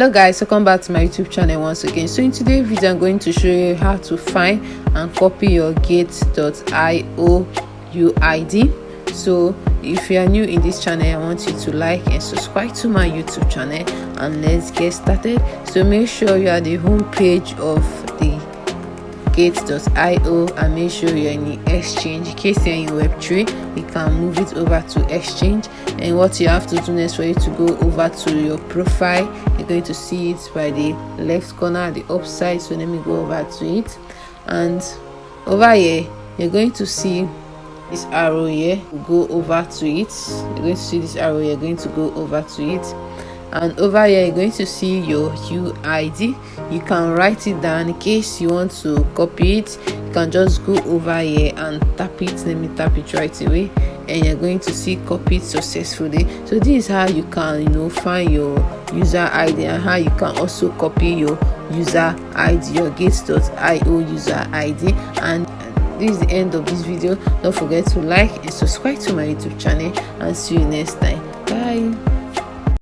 Hello guys, welcome back to my YouTube channel once again. So in today's video I'm going to show you how to find and copy your gate.io UID. So if you are new in this channel, I want you to like and subscribe to my YouTube channel, and let's get started. So make sure you are at the home page of the gate.io and make sure you're in the exchange. In case you're in web3, you can move it over to exchange, and what you have to do next for you to go over to your profile, you're going to see it by the left corner, the upside. So let me go over to it, and over here you're going to see this arrow here. Go over to it. You're going to see this arrow, you're going to go over to it, and over here you're going to see your UID. You can write it down. In case you want to copy it, you can just go over here and tap it. Let me tap it right away, and you're going to see copied successfully. So this is how you can find your user ID, and how you can also copy your user ID, your gate.io user ID. And this is the end of this video. Don't forget to like and subscribe to my YouTube channel, and see you next time. Bye.